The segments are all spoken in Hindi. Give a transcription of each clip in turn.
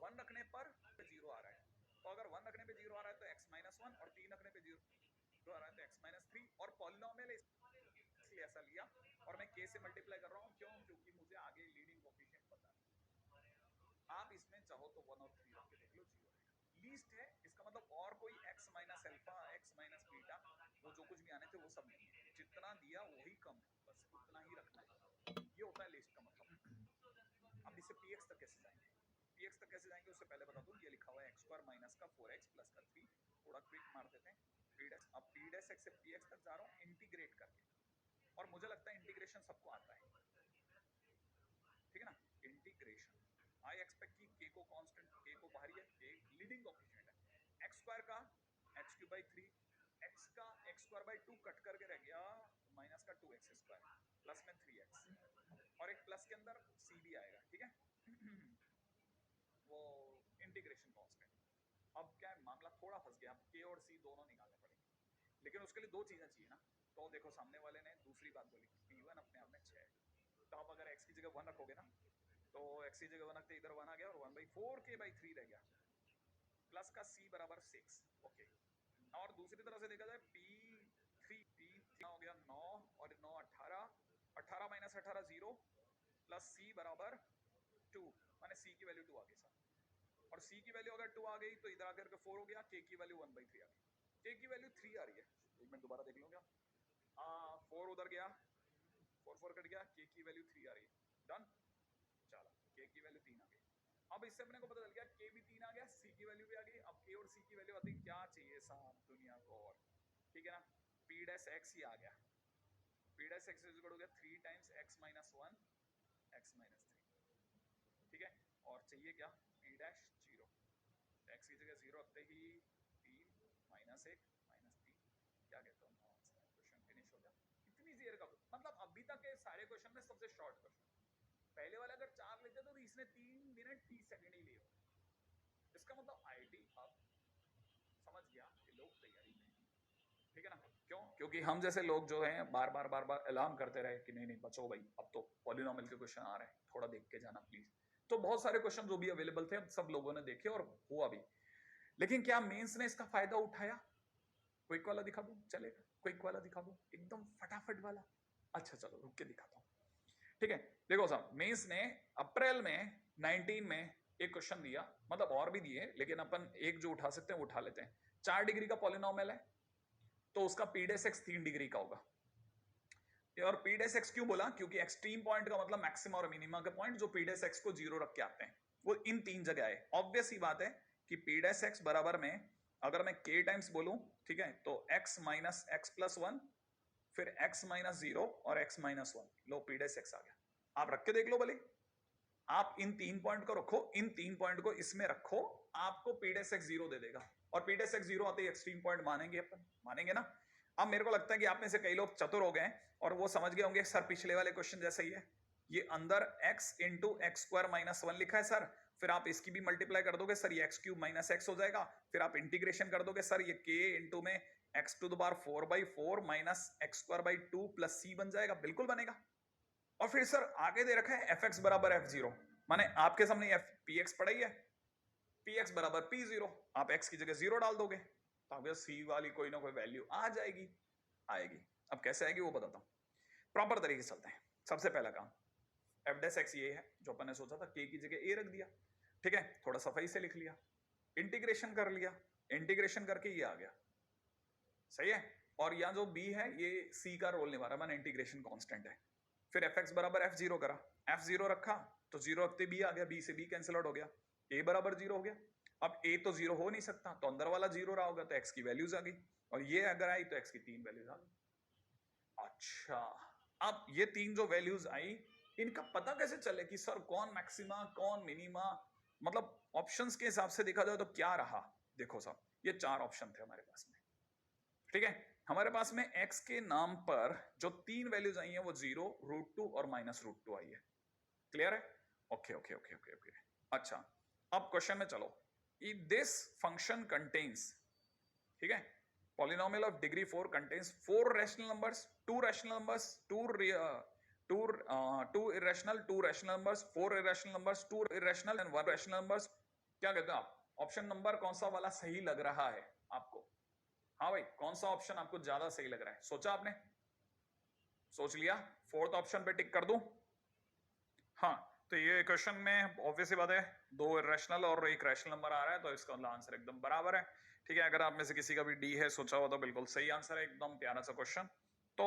1 रखने पर 0 आ रहा है, तो अगर 1 रखने पे 0 आ रहा है तो x माइनस 1, और 3 रखने पे 0 आ रहा है तो x माइनस 3, और पॉलिनोमियल इसलिए ऐसा लिया, और मैं k से मल्टीप्लाई कर रहा हूँ, क्यों? क्योंकि मुझे आगे लीडिंग कोफिशिएंट पता है। आप इसमें चाहो तो 1 और 3 रख के देख लो, 0 आएगा। लीस्ट है, इसका मतलब और कोई x minus alpha, x minus beta, वो जो कुछ भी आने थे वो सब नहीं है, जितना दिया वही कम है, बस उतना ही रखना है, ये होता है लिस्ट का मतलब। अब इससे px तक कैसे जाएंगे? px तक कैसे जाएंगे उससे पहले बता दूं, ये लिखा हुआ है x स्क्वायर माइनस का 4x प्लस का 3, थोड़ा क्विक मार देते हैं। अब p डैश x से px तक जा रहा हूं इंटीग्रेट करके, और मुझे लगता है इंटीग्रेशन सबको आता है, ठीक है ना? इंटीग्रेशन, आई एक्सपेक्ट कि k को कांस्टेंट, k को बाहरी है, k लीडिंग कोएफिशिएंट है, x स्क्वायर का x क्यूब बाई 3, x का x स्क्वायर बाई 2 कट करके रह गया माइनस का 2x स्क्वायर प्लस में 3x, और एक प्लस के अंदर c भी आएगा, ठीक है? वो इंटीग्रेशन कांस्टेंट। अब क्या है, मामला थोड़ा फंस गया, अब k और c दोनों निकालने पड़ेंगे, लेकिन उसके लिए दो चीजें चाहिए ना। तो देखो सामने वाले ने दूसरी बात बोली, p1 अपने आप में 6 है, तो अब अगर x की जगह 1 रखोगे ना, तो x की जगह 1 रखते इधर 1 आ गया, और 1/4k/3 रह गया, प्लस का c बराबर 6, ओके। और दूसरी तरह से देखा जाए p3 हो गया 9, और 9 18, 18 माइनस 18 0, प्लस c बराबर 2, माने c की वैल्यू 2 आ गई सर, और c की वैल्यू अगर 2 आ गई तो इधर आकर के 4 हो गया, k की वैल्यू 1/3 आ गई, k की वैल्यू 3 आ रही है, एक मिनट दोबारा देख लूंगा, 4 उधर गया, 4 4 कट गया, k की वैल्यू 3 आ रही है, डन। चलो k की वैल्यू 3 आ गई, अब इससे अपने को पता चल गया k भी 3 आ गया, c की वैल्यू भी आ गई, अब k और c की वैल्यू आती, क्या चाहिए साहब दुनिया को, और ठीक है ना, p डैश x ही आ गया, p dash x is equal हो गया 3 times x minus 1 x minus 3, ठीक है, और चाहिए क्या, p डैश 0, x की जगह 0 रखते ही 3 माइनस 1 माइनस 3, क्या कहते हो, क्वेश्चन फिनिश हो गया। इतनी देर का मतलब, अभी तक के सारे क्वेश्चन में सबसे शॉर्ट क्वेश्चन, पहले वाला अगर 4 लेते तो इसने 3 मिनट 30 सेकंड ही लिए, इसका मतलब आईटी अब समझ गया कि लोग तैयारी में, ठीक है ना? क्यों? क्योंकि हम जैसे लोग जो हैं बार बार अलार्म करते रहे कि नहीं नहीं बचो भाई, अब तो पॉलिनोमियल के क्वेश्चन आ रहे हैं, थोड़ा देख के जाना प्लीज। तो बहुत सारे क्वेश्चन जो भी अवेलेबल थे, अब सब लोगों ने देखे और हुआ भी, लेकिन क्या मेंस ने इसका फायदा उठाया? क्विक वाला दिखा दूं, चलेगा? क्विक वाला दिखा दूं, एकदम फटाफट वाला? अच्छा चलो रुक के दिखाता हूं, ठीक है। देखो साहब, मेंस ने अप्रैल में 19 में एक क्वेश्चन दिया, मतलब और भी दिए, लेकिन अपन एक जो उठा सकते हैं वो उठा लेते हैं। 4 डिग्री का पॉलिनोमियल है, तो उसका पी डेस एक्स 3 डिग्री का होगा, और पी डेस एक्स क्यों बोला? क्योंकि एक्सट्रीम पॉइंट का मतलब मैक्सिमा और मिनिमा के पॉइंट जो पी डेस एक्स को 0 रख के आते हैं, वो इन 3 जगह आए। ऑब्वियस ही बात है कि पी डेस एक्स बराबर में अगर मैं k टाइम्स बोलूं, ठीक है, तो x माइनस एक्स प्लस 1, फिर x माइनस 0 और x माइनस 1, लो पी डेस एक्स आ गया। आप रख के देख लो भले, आप इन 3 पॉइंट को रखो, इन 3 पॉइंट को इसमें रखो, आपको पी डेस एक्स 0 दे देगा, और पी डेस एक्स 0 आते ही एक्सट्रीम पॉइंट मानेंगे अपन, मानेंगे ना? अब मेरे को लगता है कि आप में से कई लोग चतुर हो गए और वो समझ गए होंगे, सर पिछले वाले क्वेश्चन जैसा ही है, ये अंदर x into x square minus 1 लिखा है सर, फिर आप इसकी भी मल्टीप्लाई कर दोगे सर, ये एक्स क्यूब माइनस एक्स हो जाएगा, फिर आप इंटीग्रेशन कर दोगे सर, ये k इंटू में x to the power 4/4 minus x square by 2 plus c बन जाएगा, बिल्कुल बनेगा। और फिर सर आगे दे रखा है एफ एक्स बराबर f0, माने आपके सामने एफ पी एक्स पड़ा ही है, पी एक्स बराबर p0, आप x की जगह 0 डाल दोगे तो आपके c वाली कोई ना कोई वैल्यू आ जाएगी, आएगी। अब कैसे आएगी वो बताता हूं, प्रॉपर तरीके से चलते हैं। सबसे पहला काम, एफ डेस एक्स ये है जो अपन ने सोचा था, k की जगह a रख दिया, ठीक है, थोड़ा सफाई से लिख लिया, इंटीग्रेशन कर लिया, इंटीग्रेशन करके ये आ गया, सही है। और यहाँ जो b है ये c का रोल निभा रहा है, माने इंटीग्रेशन कांस्टेंट है। फिर एफ एक्स बराबर f0 करा, f0 रखा तो 0 रखते b आ गया, b से b कैंसिल आउट हो गया, a बराबर 0 हो गया। अब a तो 0 हो नहीं सकता, तो अंदर वाला 0 रहा होगा, तो x की वैल्यूज आ गई, और ये अगर आई तो x की 3 वैल्यूज आ गई। अच्छा, अब ये 3 जो वैल्यूज आई, इनका पता कैसे चले कि सर कौन मैक्सिमा कौन मिनिमा, मतलब ऑप्शंस के हिसाब से देखा जाए तो क्या रहा? देखो साहब, ये 4 ऑप्शन थे हमारे पास में, ठीक है। हमारे पास में x के नाम पर जो 3 वैल्यूज आई हैं वो 0, √2 और -√2 आई है, क्लियर है? Okay okay okay okay okay. अच्छा, अब क्वेश्चन में चलो, दिस फंक्शन कंटेन्स, ठीक है, polynomial of degree 4 contains 4 rational numbers, 2 rational numbers, 2 irrational, 2 rational numbers, 4 irrational numbers, 2 irrational and 1 rational numbers, क्या कहते हो आप? ऑप्शन नंबर कौन सा वाला सही लग रहा है आपको? हाँ भाई, कौन सा ऑप्शन आपको ज्यादा सही लग रहा है? सोचा आपने? सोच लिया? फोर्थ ऑप्शन पे टिक कर दूं? हाँ, तो ये क्वेश्चन में ऑब्वियसली बात है, दो रैशनल और एक रैशनल नंबर आ रहा है, तो इसका आंसर एकदम बराबर है। ठीक है, अगर आप में से किसी का भी डी है सोचा हुआ तो बिल्कुल सही आंसर है, एकदम प्यारा सा क्वेश्चन। तो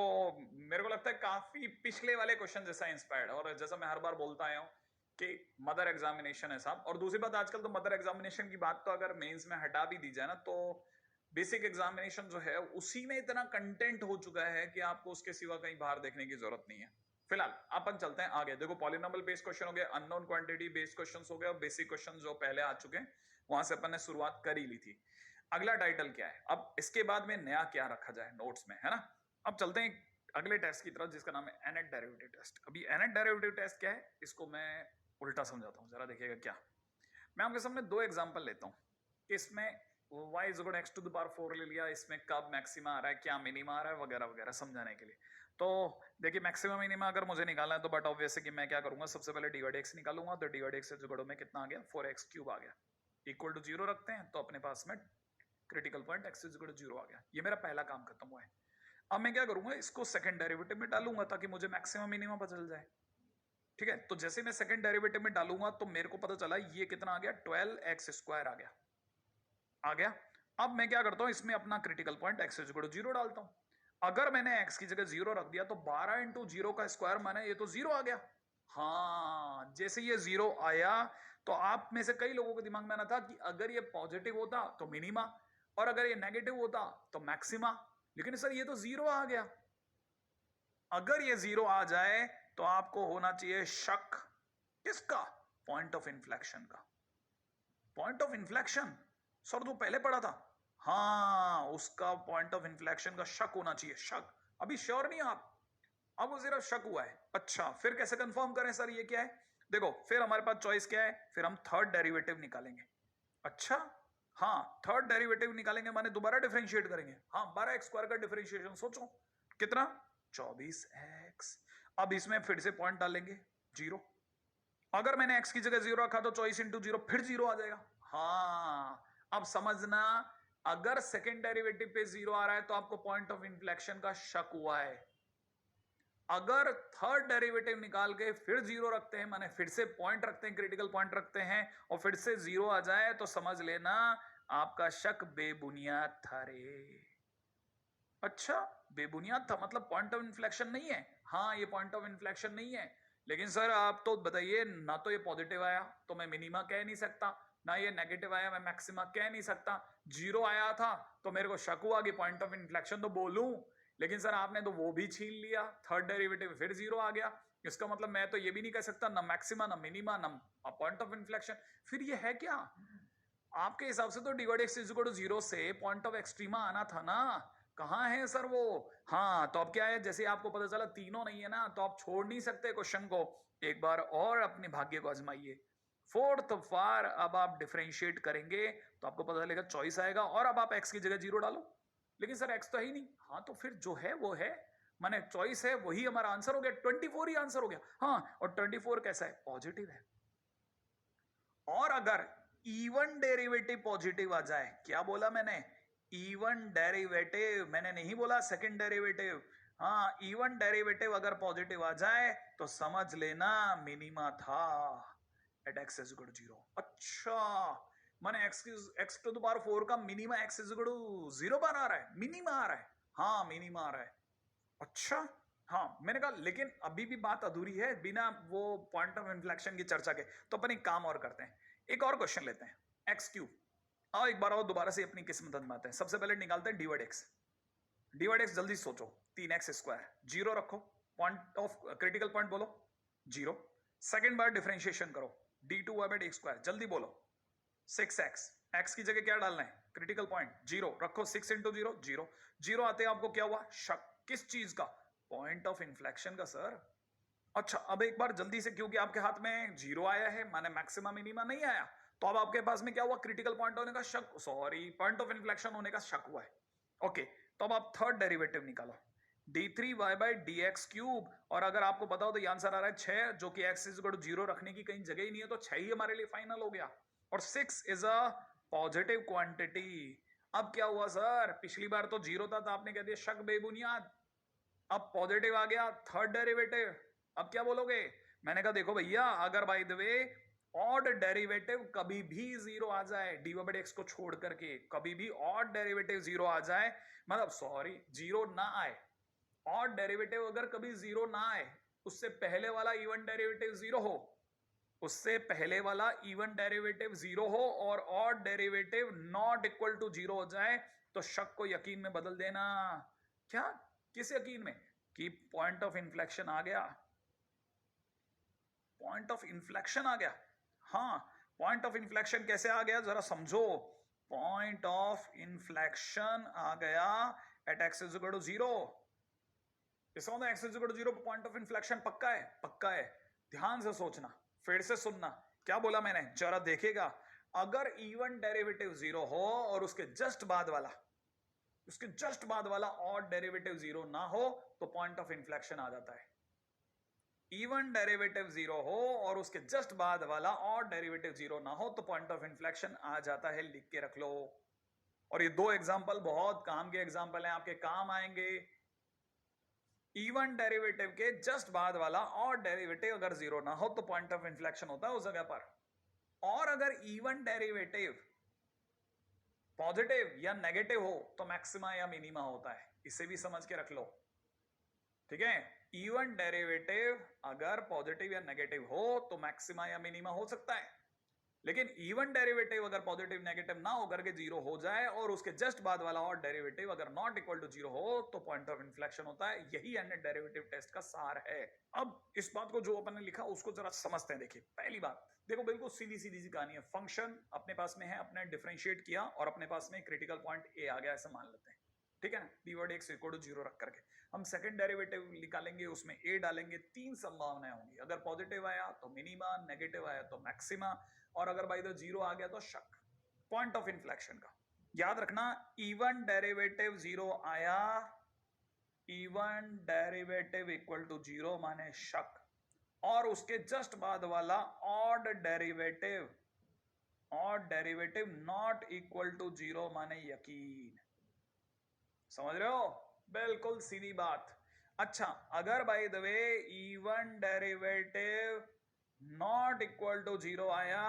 मेरे को लगता है काफी पिछले वाले क्वेश्चन जैसा इंस्पायर्ड, और जैसा मैं हर बार बोलता आया हूँ कि मदर एग्जामिनेशन है साहब। और दूसरी बात, आजकल तो मदर एग्जामिनेशन की बात तो अगर मेंस में हटा भी दी जाए ना, तो बेसिक एग्जामिनेशन जो है उसी में इतना कंटेंट हो चुका है कि आपको उसके सिवा कहीं बाहर देखने की जरूरत नहीं है। फिलहाल अपन चलते हैं आगे। देखो, पॉलिनोमियल बेस्ड क्वेश्चन हो गया, अननोन क्वांटिटी बेस्ड क्वेश्चंस हो गए, और बेसिक क्वेश्चन जो पहले आ चुके हैं वहां से अपन ने शुरुआत कर ही ली थी। अगला टाइटल क्या है, अब इसके बाद में नया क्या रखा जाए नोट्स में, है ना? अब चलते हैं अगले टेस्ट की तरफ, जिसका नाम है एनेट डेरिवेटिव टेस्ट। अभी एनेट डेरिवेटिव टेस्ट क्या है, इसको मैं उल्टा समझाता हूँ, जरा देखिएगा क्या। मैं आपके सामने दो एग्जाम्पल लेता हूँ कि इसमें y is equal x to the power 4 ले लिया, इसमें कब मैक्सिमा आ रहा है, क्या मिनिमा आ रहा है, वगैरह वगैरह समझाने के लिए। तो देखिए, मैक्सिमम मिनिमा अगर मुझे निकालना है तो बट ऑब्वियस है कि मैं क्या करूंगा, सबसे पहले डिवाइड x निकालूंगा। तो डिवाइड x से जुगड़ो में कितना आ गया, 4x क्यूब आ गया, इक्वल टू 0 रखते हैं, तो अपने पास में critical point x is equal to 0 आ गया। ये मेरा पहला काम खत्म हुआ है। अब मैं क्या करूंगा, इसको सेकंड डेरिवेटिव में डालूंगा ताकि मुझे मैक्सिमम मिनिमा पता चल जाए। ठीक है, तो जैसे मैं सेकंड डेरिवेटिव में डालूंगा तो मेरे को पता चला ये कितना आ गया, 12x² आ गया। अब मैं क्या करता हूं, इसमें अपना critical point x is equal to 0 डालता हूं। अगर मैंने x की जगह 0 रख दिया तो 12 इंटू 0 का स्क्वायर माने ये तो 0 आ गया। हाँ, जैसे ये 0 आया तो आप में से कई लोगों के दिमाग में आना था कि अगर ये पॉजिटिव होता तो मिनिमा, और अगर ये नेगेटिव होता तो मैक्सिमा। लेकिन सर ये तो 0 आ गया। अगर ये 0 आ जाए तो आपको होना चाहिए शक। किसका? पॉइंट ऑफ इन्फ्लेक्शन का। पॉइंट ऑफ इन्फ्लेक्शन सर तो पहले पढ़ा था। हाँ, उसका पॉइंट ऑफ इन्फ्लेक्शन का शक होना चाहिए। शक, अभी श्योर नहीं आप, अब वो सिर्फ शक हुआ है। अच्छा, फिर कैसे कंफर्म करें सर ये क्या है? देखो, फिर हमारे पास चॉइस क्या है, फिर हम थर्ड डेरिवेटिव निकालेंगे। अच्छा, हाँ, थर्ड डेरिवेटिव निकालेंगे माने दोबारा डिफरेंशिएट करेंगे। हाँ, 12x² का डिफरेंशिएशन सोचो कितना, 24x। अब इसमें फिर से पॉइंट डालेंगे 0। अगर मैंने x की जगह 0 रखा तो चॉइस इंटू 0 फिर 0 आ जाएगा। हाँ, अब समझना, अगर सेकेंड डेरिवेटिव पे 0 आ रहा है तो आपको पॉइंट ऑफ इन्फ्लेक्शन का शक हुआ है। अगर थर्ड डेरिवेटिव निकाल के फिर 0 रखते हैं, माने फिर से पॉइंट रखते हैं, क्रिटिकल पॉइंट रखते हैं, और फिर से 0 आ जाए तो समझ लेना आपका शक बेबुनियाद था रे। अच्छा, बेबुनियाद था मतलब पॉइंट ऑफ इन्फ्लेक्शन नहीं है? हाँ, ये पॉइंट ऑफ इन्फ्लेक्शन नहीं है। लेकिन सर आप तो बताइए ना, तो ये पॉजिटिव आया तो मैं मिनिमा कह नहीं सकता, ना ये नेगेटिव आया मैं मैक्सिमा कह नहीं सकता, 0 आया था तो मेरे को शक हुआ कि पॉइंट ऑफ इन्फ्लेक्शन तो बोलूं। लेकिन सर आपने तो वो भी छीन लिया, थर्ड डेरिवेटिव फिर 0 आ गया। इसका मतलब मैं तो ये भी नहीं कह सकता ना मैक्सिमा ना मिनिमा ना पॉइंट ऑफ इन्फ्लेक्शन। फिर ये है क्या? आपके हिसाब से तो divide x is equal to 0 से पॉइंट ऑफ एक्सट्रीमा आना था ना, कहां है सर वो? हाँ, तो अब क्या है, जैसे आपको पता चला तीनों नहीं है ना, तो आप छोड़ नहीं सकते क्वेश्चन को, एक बार और अपने भाग्य को आजमाइए। फोर्थ बार अब आप डिफरेंशिएट करेंगे तो आपको पता चलेगा चॉइस आएगा, और अब आप x की जगह 0 डालो। लेकिन सर x तो है ही नहीं। हाँ, तो फिर जो है वो है, माने चॉइस है वही हमारा आंसर हो गया, 24 ही आंसर हो गया। हाँ, और 24 कैसा है, पॉजिटिव है। और अगर इवन डेरिवेटिव पॉजिटिव आ जाए, क्या बोला मैंने, इवन डेरिवेटिव, मैंने नहीं बोला सेकंड डेरिवेटिव। हाँ, इवन डेरिवेटिव अगर पॉजिटिव आ जाए तो समझ लेना मिनिमा था at x is equal to 0। अच्छा, माने x टू द पावर 4 का minima x is equal to 0 पर आ रहा है, मिनिमा आ रहा है। हाँ, मिनिमा आ रहा है। अच्छा, हाँ, मैंने कहा लेकिन अभी भी बात अधूरी है बिना वो पॉइंट ऑफ इन्फ्लेक्शन की चर्चा के। तो अपन एक काम और करते हैं, एक और क्वेश्चन लेते हैं, x³ आओ एक बार और दोबारा से अपनी किस्मत आजमाते हैं। सबसे पहले निकालते हैं डिवाइड x। डिवाइड x जल्दी सोचो, 3x², 0 रखो, पॉइंट ऑफ क्रिटिकल पॉइंट बोलो 0। सेकेंड बार डिफरेंशिएशन करो, d2y/d², जल्दी बोलो 6x। x की जगह क्या डालना है, क्रिटिकल पॉइंट 0 रखो, 6 इंटू 0 0। 0 आते हैं आपको क्या हुआ, शक। किस चीज का? पॉइंट ऑफ इन्फ्लेक्शन का सर। अच्छा, अब एक बार जल्दी से, क्योंकि आपके हाथ में 0 आया है माने मैक्सिमा मिनिमा नहीं आया, तो अब आपके पास में क्या हुआ, क्रिटिकल पॉइंट होने का शक, सॉरी पॉइंट ऑफ इन्फ्लेक्शन होने का शक हुआ है। ओके, तो अब आप थर्ड डेरिवेटिव निकालो, d3y/dx³। और अगर आपको पता हो तो ये आंसर आ रहा है 6, जो कि x इज इक्वल टू 0 रखने की कहीं जगह ही नहीं है, तो 6 ही हमारे लिए फाइनल हो गया। और 6 इज अ पॉजिटिव क्वांटिटी। अब क्या हुआ सर, पिछली बार तो 0 था तो आपने कह दिया शक बेबुनियाद, अब पॉजिटिव आ गया, थर्ड डेरिवेटिव, अब क्या बोलोगे? मैंने कहा देखो भैया, अगर by the way odd derivative कभी भी 0 आ जाए, dy/x को छोड़ करके कभी भी ऑड डेरिवेटिव 0 आ जाए, मतलब सॉरी 0 ना आए, ऑड डेरिवेटिव अगर कभी 0 ना आए, उससे पहले वाला इवन डेरिवेटिव 0 हो, उससे पहले वाला इवन डेरिवेटिव 0 हो और odd derivative not equal to 0 हो जाए, तो शक को यकीन में बदल देना। क्या? किस यकीन में? कि पॉइंट ऑफ इन्फ्लेक्शन आ गया, पॉइंट ऑफ इन्फ्लेक्शन आ गया। हाँ, पॉइंट ऑफ इन्फ्लेक्शन कैसे आ गया जरा समझो। पॉइंट ऑफ इन्फ्लेक्शन आ गया at x is equal to 0। इसका मतलब x is equal to 0 point of inflection पक्का है, पक्का है। ध्यान से सोचना, फिर से सुनना, क्या बोला मैंने जरा देखेगा। अगर इवन डेरिवेटिव 0 हो और उसके जस्ट बाद वाला ऑड डेरिवेटिव 0 ना हो, तो पॉइंट ऑफ इन्फ्लेक्शन आ जाता है। इवन डेरिवेटिव 0 हो और उसके जस्ट बाद वाला ऑड डेरिवेटिव 0 ना हो, तो पॉइंट ऑफ इन्फ्लेक्शन आ जाता है, लिख के रख लो। और ये दो एग्जांपल बहुत काम के एग्जांपल हैं, आपके काम आएंगे। इवन डेरिवेटिव के जस्ट बाद वाला ऑड डेरिवेटिव अगर 0 ना हो, तो पॉइंट ऑफ इन्फ्लेक्शन होता है उस जगह पर। और अगर इवन डेरिवेटिव पॉजिटिव या नेगेटिव हो, तो मैक्सिमा या मिनिमा होता है, इसे भी समझ के रख लो, ठीक है। इवन डेरिवेटिव अगर पॉजिटिव या नेगेटिव हो, तो मैक्सिमा या मिनिमा हो सकता है, लेकिन इवन डेरिवेटिव अगर पॉजिटिव नेगेटिव ना होकर के 0 हो जाए और उसके जस्ट बाद वाला और डेरिवेटिव अगर नॉट इक्वल टू 0 हो, तो पॉइंट ऑफ इन्फ्लेक्शन होता है। यही एंड डेरिवेटिव टेस्ट का सार है। अब इस बात को जो अपन ने लिखा उसको जरा समझते हैं। देखिए पहली बात, देखो बिल्कुल सीधी सीधी सी कहानी है। फंक्शन अपने पास में है, अपने डिफरेंशिएट किया और अपने पास में क्रिटिकल पॉइंट ए आ गया, ऐसा मान लेते हैं, ठीक है ना। dy/x इक्वल टू 0 रख करके हम सेकंड डेरिवेटिव निकालेंगे, उसमें a डालेंगे। तीन संभावनाएं होंगी, अगर पॉजिटिव आया तो मिनिमा, नेगेटिव आया तो मैक्सिमा, और अगर बाय द 0 आ गया तो शक। पॉइंट ऑफ इन्फ्लेक्शन का याद रखना, इवन डेरिवेटिव 0 आया, इवन डेरिवेटिव इक्वल टू 0 माने शक, और उसके जस्ट बाद वाला odd derivative not equal to 0 माने यकीन। समझ रहे हो? बिल्कुल सीधी बात। अच्छा, अगर by the way even derivative not equal to 0 आया,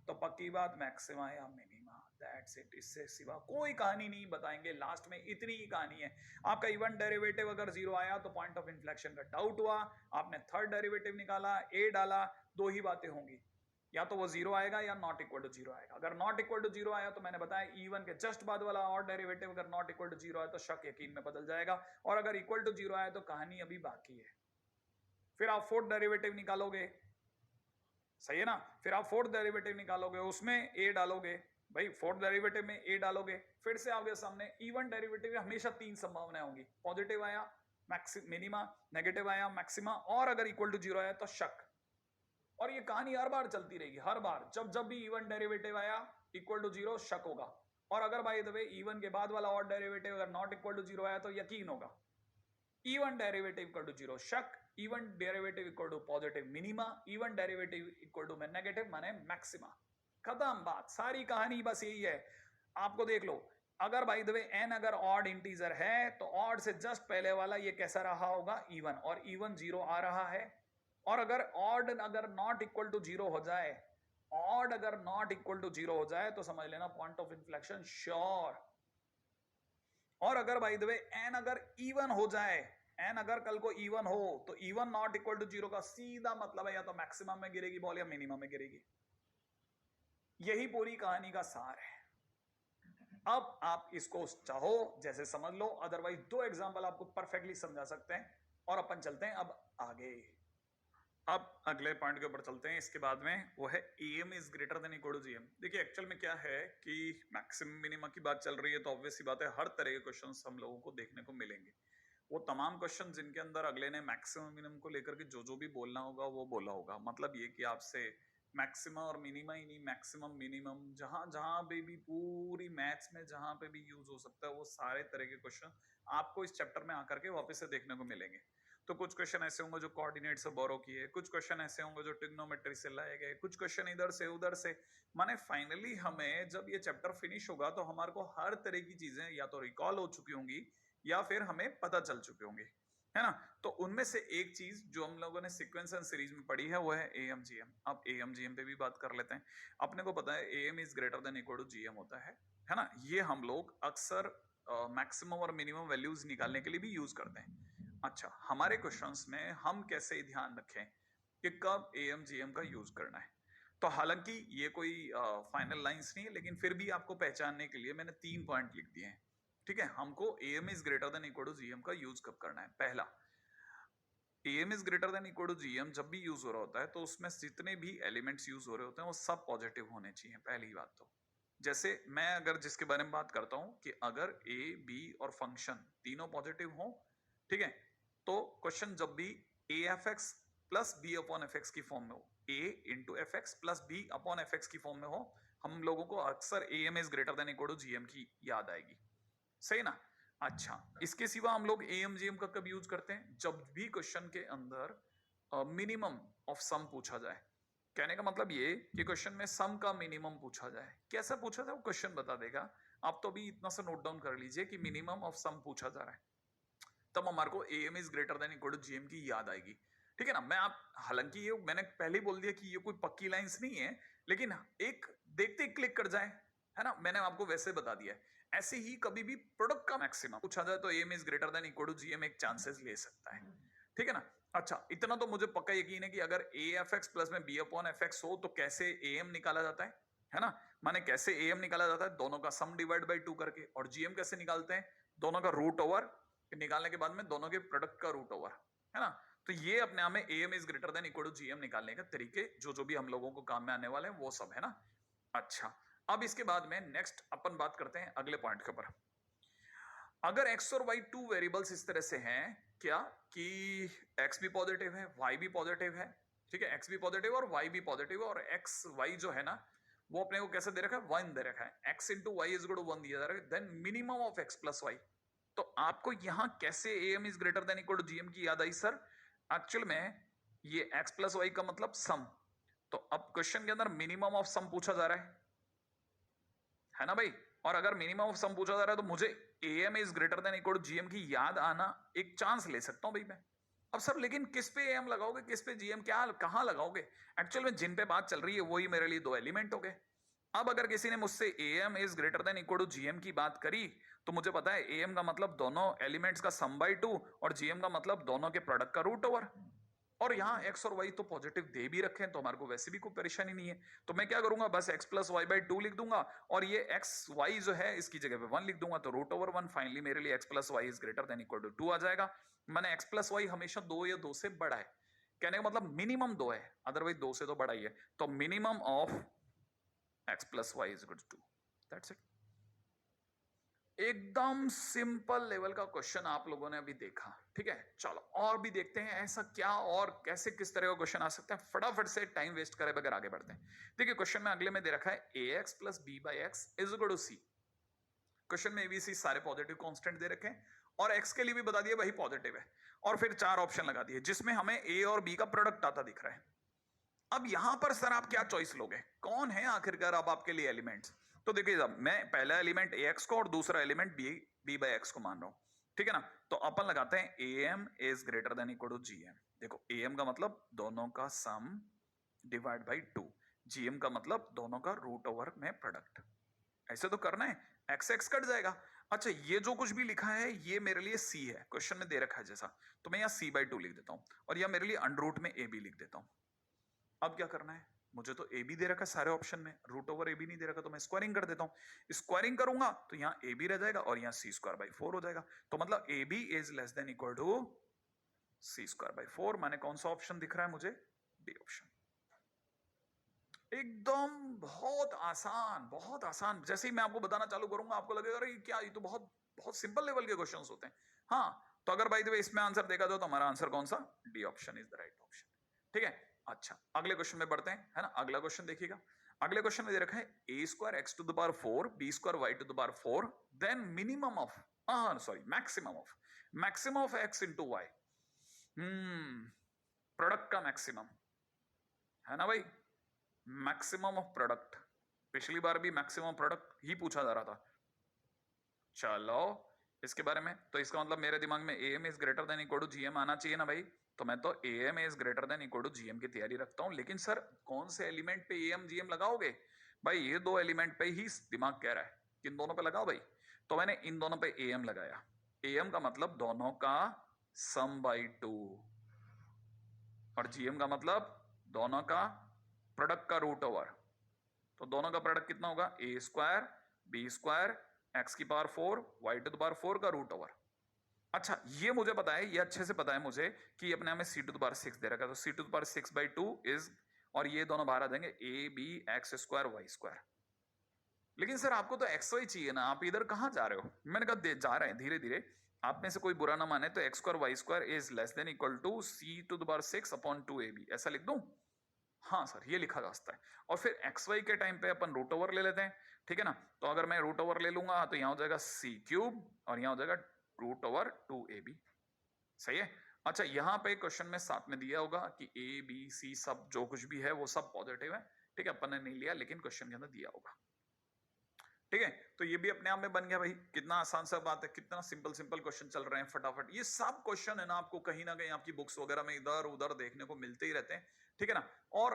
तो पक्की बात मैक्सिमा या मिनिमा, दैट्स इट। इससे सिवा कोई कहानी नहीं बताएंगे, लास्ट में इतनी ही कहानी है। आपका इवन डेरिवेटिव अगर 0 आया तो पॉइंट ऑफ इन्फ्लेक्शन का डाउट हुआ, आपने थर्ड डेरिवेटिव निकाला, ए डाला, दो ही बातें होंगी, या तो वो 0 आएगा या नॉट इक्वल टू 0 आएगा। अगर नॉट इक्वल टू 0 आया तो मैंने बताया इवन के जस्ट बाद वाला और डेरिवेटिव अगर नॉट इक्वल टू 0 आया तो शक यकीन में बदल जाएगा, और अगर इक्वल टू 0 आया तो कहानी अभी बाकी है। फिर आप फोर्थ डेरिवेटिव निकालोगे, सही है ना। फिर आप फोर्थ डेरिवेटिव निकालोगे, उसमें ए डालोगे, भाई फोर्थ डेरिवेटिव में ए डालोगे, फिर से आपके सामने इवन डेरिवेटिव में हमेशा तीन संभावनाएं होंगी, पॉजिटिव आया मिनिमा, नेगेटिव आया मैक्सिमा, और अगर इक्वल टू 0 आया तो शक। और ये कहानी हर बार चलती रहेगी, हर बार जब भी इवन डेरिवेटिव आया इक्वल टू 0 शक होगा, और अगर बाय द वे इवन के बाद वाला ऑड डेरिवेटिव अगर नॉट इक्वल टू 0 आया तो यकीन होगा। इवन डेरिवेटिव इक्वल टू 0 शक, even derivative equal to positive minima, even derivative equal to negative माने मैक्सिमा। खत्म बात, सारी कहानी बस यही है। आपको देख लो, अगर बाय द वे n अगर ऑड इंटीजर है तो ऑड से जस्ट पहले वाला ये कैसा रहा होगा, इवन, और इवन 0 आ रहा है। और अगर ऑड अगर नॉट इक्वल टू 0 हो जाए, ऑड अगर नॉट इक्वल टू 0 हो जाए तो समझ लेना पॉइंट ऑफ इन्फ्लेक्शन श्योर। और अगर बाय द वे एन अगर इवन हो जाए, एन अगर कल को इवन हो, तो इवन नॉट इक्वल टू 0 का सीधा मतलब है या तो मैक्सिमम में गिरेगी बॉल या मिनिमम में गिरेगी। यही पूरी कहानी का सार है। अब आप इसको चाहो जैसे समझ लो, अदरवाइज दो एग्जांपल आपको परफेक्टली समझा सकते हैं, और अपन चलते हैं अब आगे। अब अगले पॉइंट के ऊपर चलते हैं, इसके बाद में वो है em is greater than equal to gm। देखिए एक्चुअल में क्या है कि मैक्सिमम मिनिमम की बात चल रही है, तो ऑब्वियस सी बात है हर तरह के क्वेश्चंस हम लोगों को देखने को मिलेंगे। वो तमाम क्वेश्चन जिनके अंदर अगले ने मैक्सिमम मिनिमम को लेकर के जो भी बोलना होगा वो बोला होगा। मतलब ये कि आपसे मैक्सिमम और मिनिमम ही नहीं, मैक्सिमम मिनिमम जहां जहां पे भी पूरी मैथ्स में जहां पे भी यूज हो सकता है, वो सारे तरह के क्वेश्चन आपको इस चैप्टर में आकर के वापस से देखने को मिलेंगे। तो कुछ क्वेश्चन ऐसे होंगे जो कोऑर्डिनेट से बोरो किए, कुछ क्वेश्चन ऐसे होंगे जो ट्रिग्नोमेट्री से लाए गए, कुछ क्वेश्चन इधर से उधर से। माने फाइनली हमें जब ये चैप्टर फिनिश होगा तो हमारे को हर तरह की चीजें या तो रिकॉल हो चुकी होंगी या फिर हमें पता चल चुकी होंगी, है ना। तो उनमें से एक चीज जो हम लोगों ने सीक्वेंस एंड सीरीज में पढ़ी है वो है एएमजीएम। अब एएमजीएम पे भी बात कर लेते हैं। अपने को पता है AM is greater than equal to GM होता है ना। ये हम लोग अक्सर मैक्सिमम और मिनिमम वैल्यूज निकालने के लिए भी यूज करते हैं। अच्छा, हमारे क्वेश्चंस में हम कैसे ध्यान रखें कि कब एएमजीएम का यूज करना है। तो हालांकि ये कोई फाइनल लाइंस नहीं है, लेकिन फिर भी आपको पहचानने के लिए मैंने 3 पॉइंट लिख दिए हैं, ठीक है। हमको AM is greater than equal to GM का यूज कब करना है। पहला, AM is greater than equal to GM जब भी यूज हो रहा होता है तो उसमें जितने भी एलिमेंट्स यूज हो रहे होते हैं वो सब पॉजिटिव होने चाहिए। पहली बात तो, जैसे मैं अगर जिसके बारे में बात करता हूं कि अगर ए बी और फंक्शन तीनों पॉजिटिव हो, ठीक है, तो क्वेश्चन जब भी A F x plus B upon F X की फॉर्म में हो, A into F x plus B upon F X की फॉर्म में हो, हम लोगों को अक्सर A M is greater than equal to GM की याद आएगी, सही ना। अच्छा, इसके सिवा हम लोग एएमजीएम का कब यूज करते हैं, जब भी क्वेश्चन के अंदर मिनिमम ऑफ सम पूछा जाए। कहने का मतलब ये कि क्वेश्चन में सम का मिनिमम पूछा जाए। कैसा पूछा जाए वो क्वेश्चन बता देगा। आप तो अभी इतना सा नोट डाउन कर लीजिए कि मिनिमम ऑफ सम पूछा जा रहा है, तब हमारे को AM is greater than equal to GM की याद आएगी, ठीक है ना। मैं आप हालांकि ये मैंने पहले ही बोल दिया कि ये कोई पक्की लाइंस नहीं है, लेकिन एक देखते ही क्लिक कर जाए, है ना। मैंने आपको वैसे बता दिया है। ऐसे ही कभी भी प्रोडक्ट का मैक्सिमम पूछा जाए तो AM is greater than equal to GM एक चांसेस ले सकता है, ठीक है ना। अच्छा, इतना तो मुझे पक्का यकीन है कि अगर ए एफ एक्स प्लस में बी अपॉन एफ एक्स हो तो कैसे एएम निकाला जाता है ना। माने कैसे एएम निकाला जाता है, दोनों का सम डिवाइड बाई 2 करके। और जीएम कैसे निकालते हैं, दोनों का रूट ओवर निकालने के बाद में दोनों के प्रोडक्ट का रूट ओवर, है ना। तो ये अपने आप में AM is greater than equal to GM निकालने के तरीके जो भी हम लोगों को काम में आने वाले हैं वो सब, है ना। अच्छा, अब इसके बाद में नेक्स्ट अपन बात करते हैं अगले पॉइंट के ऊपर। अगर x और y टू वेरिएबल्स इस तरह से हैं क्या कि x भी पॉजिटिव है y भी पॉजिटिव है, ठीक है, x भी पॉजिटिव और y भी पॉजिटिव है, और x y जो है ना वो अपने को कैसे दे रखा है, 1 दे रखा है। x into y is equal to 1 दिया जा रहा है, then minimum of x plus y. तो आपको यहां कैसे AM is greater than equal to GM की याद आई सर। एक्चुअल में ये x प्लस वाई का मतलब सम। तो अब क्वेश्चन के अंदर मिनिमम ऑफ सम पूछा जा रहा है ना भाई। और अगर मिनिमम ऑफ सम पूछा जा रहा है तो मुझे AM is greater than equal to GM की याद आना एक चांस ले सकता हूं भाई मैं। अब सर लेकिन किस पे एएम लगाओगे, किस पे जीएम, क्या कहां लगाओगे। एक्चुअल में जिन पे बात चल रही है वही मेरे लिए 2 एलिमेंट हो गए। अब अगर किसी ने मुझसे AM is greater than equal to GM की बात करी तो मुझे पता है एएम का मतलब दोनों एलिमेंट्स का सम बाई 2 और जीएम का मतलब दोनों के प्रोडक्ट का रूट ओवर। और यहाँ x और y तो पॉजिटिव दे भी रखे हैं तो हमारे को वैसे भी कोई परेशानी नहीं है। तो मैं क्या करूंगा, बस x प्लस वाई बाई 2 लिख दूंगा और ये x y जो है इसकी जगह पे 1 लिख दूंगा, तो रूट ओवर 1। फाइनली मेरे लिए x plus y is greater than equal to 2 आ जाएगा। मैंने x प्लस वाई हमेशा 2 या 2 से बड़ा है, कहने का मतलब मिनिमम 2 है, अदरवाइज 2 से तो बड़ा ही है। तो minimum of x plus y is equal to 2, that's it. एकदम सिंपल लेवल का क्वेश्चन आप लोगों ने अभी देखा, ठीक है। चलो और भी देखते हैं ऐसा क्या और कैसे किस तरह का क्वेश्चन आ सकता है। फटाफट से टाइम वेस्ट करे बगैर आगे बढ़ते हैं। देखिए क्वेश्चन में अगले में दे रखा है ax plus b by x is equal to c. Question में एबीसी सारे पॉजिटिव कांस्टेंट दे रखे हैं और x के लिए भी बता दिया वही पॉजिटिव है, और फिर 4 ऑप्शन लगा दिए जिसमें हमें a और b का प्रोडक्ट आता दिख रहा है। अब यहां पर सर आप क्या चॉइस लोगे, कौन है आखिरकार अब आपके लिए एलिमेंट्स। तो देखिए अब मैं पहला एलिमेंट ax को और दूसरा एलिमेंट b बाई एक्स को मान रहा हूं, ठीक है ना। तो अपन लगाते हैं am is greater than equal to gm। देखो am का मतलब दोनों का सम डिवाइड बाई 2, gm का मतलब दोनों का रूट ओवर में प्रोडक्ट। ऐसे तो करना है, एक्स एक्स कट जाएगा। अच्छा, ये जो कुछ भी लिखा है ये मेरे लिए c है, क्वेश्चन में दे रखा है जैसा, तो मैं यहाँ c बाई 2 लिख देता हूं और यह मेरे लिए अंडर रूट में ab लिख देता हूं। अब क्या करना है, मुझे तो ए बी दे रखा है सारे ऑप्शन में, रूट ओवर ए बी नहीं दे रखा, तो मैं स्क्वायरिंग कर देता हूं। स्क्वायरिंग करूंगा तो यहाँ ए बी रह जाएगा और यहाँ सी स्क्वायर बाई 4 हो जाएगा। तो मतलब a b is less than equal to c square by 4। माने कौन सा ऑप्शन दिख रहा है मुझे, डी ऑप्शन। एकदम बहुत आसान, बहुत आसान। जैसे ही मैं आपको बताना चालू करूंगा आपको लगेगा अरे क्या, ये तो बहुत बहुत सिंपल लेवल के क्वेश्चंस होते हैं। हाँ, तो अगर बाय द वे इसमें आंसर देखा तो हमारा आंसर कौन सा, D option is the right option, ठीक है। अच्छा, अगले क्वेश्चन में बढ़ते हैं, है ना। अगला क्वेश्चन देखिएगा। अगले क्वेश्चन में दे रखा है A square X to the power 4 B square Y to the power 4 then minimum of maximum of x into Y. Product का मैक्सिमम है ना भाई, मैक्सिमम ऑफ प्रोडक्ट। पिछली बार भी मैक्सिमम प्रोडक्ट ही पूछा जा रहा था। चलो इसके बारे में, तो इसका मतलब मेरे दिमाग में AM is greater than equal to GM आना चाहिए ना भाई, तो मैं तो AM is greater than equal to GM की तैयारी रखता हूं। लेकिन सर कौन से एलिमेंट पे AM GM लगाओगे भाई, ये दो एलिमेंट पे ही दिमाग कह रहा है, किन दोनों पे लगाओ भाई, तो मैंने इन दोनों पे AM लगाया। AM का मतलब दोनों का सम बाई 2, और GM का मतलब दोनों का प्रोडक्ट का रूट ओवर। तो दोनों का प्रोडक्ट कितना होगा, A square B square x की power 4 y to the power 4 का रूट ओवर। अच्छा ये मुझे पता है, ये अच्छे से पता है मुझे कि अपने हमें c टू द पावर 6 दे रखा है, तो c to the power 6 by 2 is, और ये दोनों बाहर आ जाएंगे a b x square y square. लेकिन सर आपको तो एक्स वाई चाहिए ना, आप इधर कहां जा रहे हो। मैंने कहा जा रहे हैं धीरे धीरे, आप में से कोई बुरा ना माने तो x square y square is less than equal to c to the power 6 upon 2ab, ऐसा लिख दूं। हाँ सर ये लिखा जा सकता है। और फिर एक्स वाई के टाइम पे अपन रूट ओवर ले लेते हैं, ठीक है ना। तो अगर मैं रूट ओवर ले लूंगा तो यहां हो जाएगा c क्यूब और यहां हो जाएगा रूट ओवर 2ab, सही है। अच्छा यहां पे क्वेश्चन में साथ में दिया होगा कि a b c सब जो कुछ भी है वो सब पॉजिटिव है, ठीक है, अपन ने नहीं लिया लेकिन क्वेश्चन के अंदर दिया होगा, ठीक है। तो ये भी अपने आप में बन गया भाई, कितना आसान सा बात है, कितना सिंपल सिंपल क्वेश्चन चल रहे हैं फटाफट। ये सब क्वेश्चन है ना आपको कहीं ना कहीं आपकी बुक्स वगैरह में इधर उधर देखने को मिलते ही रहते हैं, ठीक है ना। और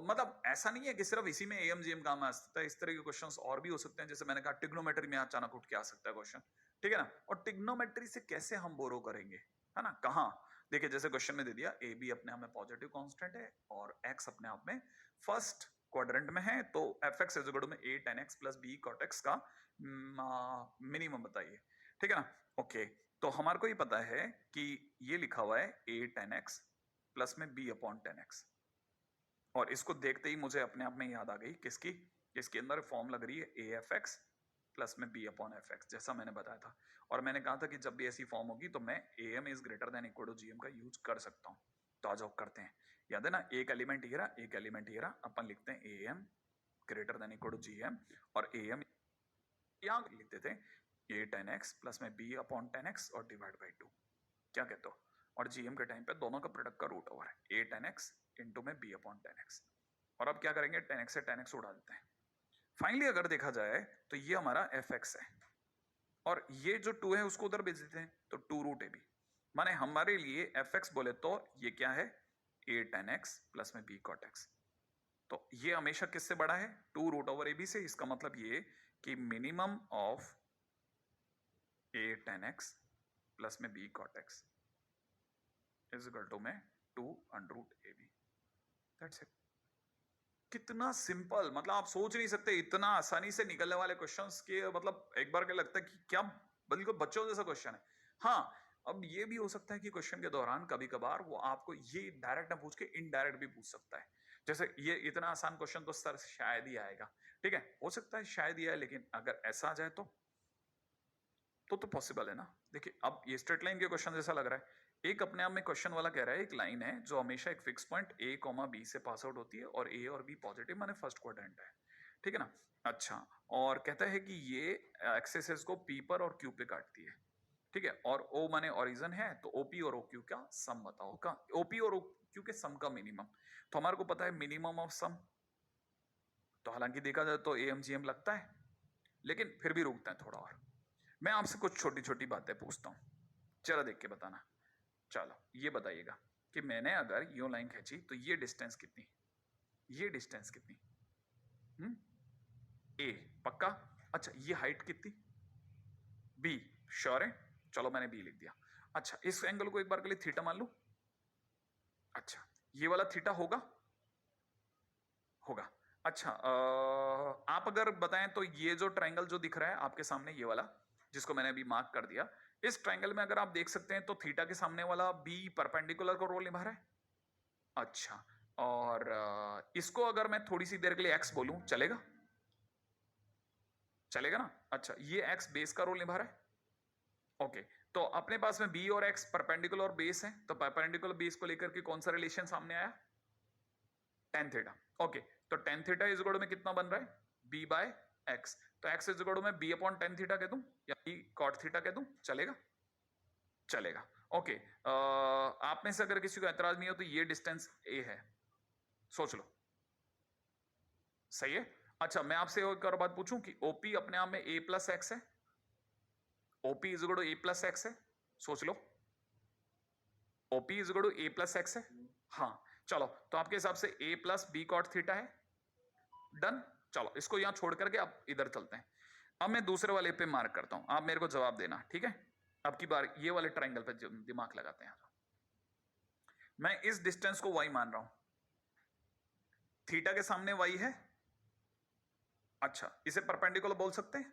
मतलब ऐसा नहीं है कि सिर्फ इसी में AM GM काम आ सकता है, इस तरह के क्वेश्चंस और भी हो सकते हैं। जैसे मैंने कहा टिग्नोमेट्री में अचानक उठ के आ सकता है क्वेश्चन, ठीक है ना। और टिग्नोमेट्री से कैसे हम बोरो करेंगे, है ना, कहाँ, देखिए जैसे क्वेश्चन में दे दिया AB अपने आप में पॉजिटिव कांस्टेंट है और X अपने आप में फर्स्ट क्वाड्रेंट में है, तो fx इज इक्वल टू में a tan x plus b cot x का मिनिमम बताइए, ठीक है ना। ओके तो हमारे को ये पता है कि ये लिखा हुआ है a tan x प्लस में b अपॉन tan x, और इसको देखते ही मुझे अपने आप में याद आ गई किसकी, इसके अंदर फॉर्म लग रही है a f x प्लस में b अपॉन एफ एक्स, जैसा मैंने बताया था। और मैंने कहा था कि जब भी ऐसी फॉर्म होगी तो मैं AM is greater than equal to GM का यूज कर सकता हूँ। तो आ जाओ करते हैं, याद है ना, एक एलिमेंट ये रहा, एक एलिमेंट ये रहा, अपन लिखते हैं AM greater than equal to GM, और AM यहाँ लिखते थे a tan x प्लस में b अपॉन tan x और डिवाइड बाई 2, क्या कहते हो। और GM के टाइम पे दोनों का प्रोडक्ट का रूट ओवर है a tan x इंटू में b अपॉन tan x, और अब क्या करेंगे tan x से tan x उड़ा देते हैं। फाइनली अगर देखा जाए तो ये हमारा fx है, और ये जो 2 है उसको उधर भेज देते हैं, तो 2 रूट ab, माने हमारे लिए fx बोले तो ये क्या है a tan x प्लस में b cot x। तो ये हमेशा किससे बड़ा है, 2 रूट ओवर ab से। इसका मतलब ये कि minimum of a tan x plus में b cot x is equal to में 2 under root ab, that's it. कितना सिंपल, मतलब आप सोच नहीं सकते इतना आसानी से निकलने वाले क्वेश्चंस के, मतलब एक बार क्या लगता है कि क्या बिल्कुल बच्चों जैसा क्वेश्चन है। हाँ अब ये भी हो सकता है कि क्वेश्चन के दौरान कभी कभार वो आपको ये डायरेक्ट ना पूछ के इनडायरेक्ट भी पूछ सकता है। जैसे ये इतना आसान क्वेश्चन तो सर शायद ही आएगा, ठीक है, हो सकता है शायद ही आए, लेकिन अगर ऐसा आ जाए तो पॉसिबल है ना। देखिए अब ये स्ट्रेट लाइन के क्वेश्चन जैसा लग रहा है, एक अपने आप में क्वेश्चन वाला कह रहा है एक लाइन है जो हमेशा एक फिक्स पॉइंट a, b से पास आउट होती है और a और b पॉजिटिव माने फर्स्ट क्वाड्रेंट है, ठीक है ना। अच्छा और कहता है कि ये एक्सेस को p पर और q पे काटती है, ठीक है, और o माने ओरिजिन है, तो OP और OQ का सम बताओ, का OP और OQ के सम का मिनिमम। तो हमारे को पता है मिनिमम ऑफ सम, तो हालांकि देखा जाए तो AMGM लगता है, लेकिन फिर भी रुकता है थोड़ा और। मैं आपसे कुछ छोटी छोटी बातें पूछता हूँ, जरा देख के बताना। चलो ये बताइएगा कि मैंने अगर यो लाइन खींची तो ये डिस्टेंस कितनी, ये डिस्टेंस कितनी, ए पक्का। अच्छा ये हाइट कितनी, बी श्योर है, चलो मैंने बी लिख दिया। अच्छा इस एंगल को एक बार के लिए थीटा मान लू, अच्छा ये वाला थीटा होगा, होगा। अच्छा आप अगर बताएं तो ये जो ट्रायंगल जो दिख रहा है आपके सामने, ये वाला जिसको मैंने अभी मार्क कर दिया, इस ट्रायंगल में अगर आप देख सकते हैं तो थीटा के सामने वाला बी परपेंडिकुलर का रोल निभा रहा है। अच्छा और इसको अगर मैं थोड़ी सी देर के लिए एक्स बोलूं चलेगा, चलेगा ना। अच्छा ये एक्स बेस का रोल निभा रहा है, ओके। तो अपने पास में बी और एक्स परपेंडिकुलर और बेस है, तो परपेंडिकुलर बेस को लेकर के कौन सा रिलेशन सामने आया, टेन थीटा, ओके। तो टेन थीटा इज इक्वल में कितना बन रहा है, बी बाय एक्स, तो एक्स इज इक्वल में बी अपॉन टेन थीटा कह दूं या बी कॉट थीटा कह दूं, चलेगा, चलेगा। ओके, आप में से अगर किसी को एतराज नहीं हो तो ये डिस्टेंस ए है, सोच लो, सही है। अच्छा, मैं आपसे एक और बात पूछूं कि ओपी अपने आप में ए प्लस एक्स है, OP is equal to A plus X है, सोच लो, OP is equal to A plus X है। हाँ, चलो तो आपके हिसाब से A plus B cot theta है, डन। चलो इसको यहां छोड़ करके अब इधर चलते हैं। अब मैं दूसरे वाले पे मार्क करता हूं, आप मेरे को जवाब देना, ठीक है। अब की बार ये वाले ट्रायंगल पे दिमाग लगाते हैं। मैं इस डिस्टेंस को y मान रहा हूं, थीटा के सामने y है। अच्छा, इसे परपेंडिकुलर बोल सकते हैं,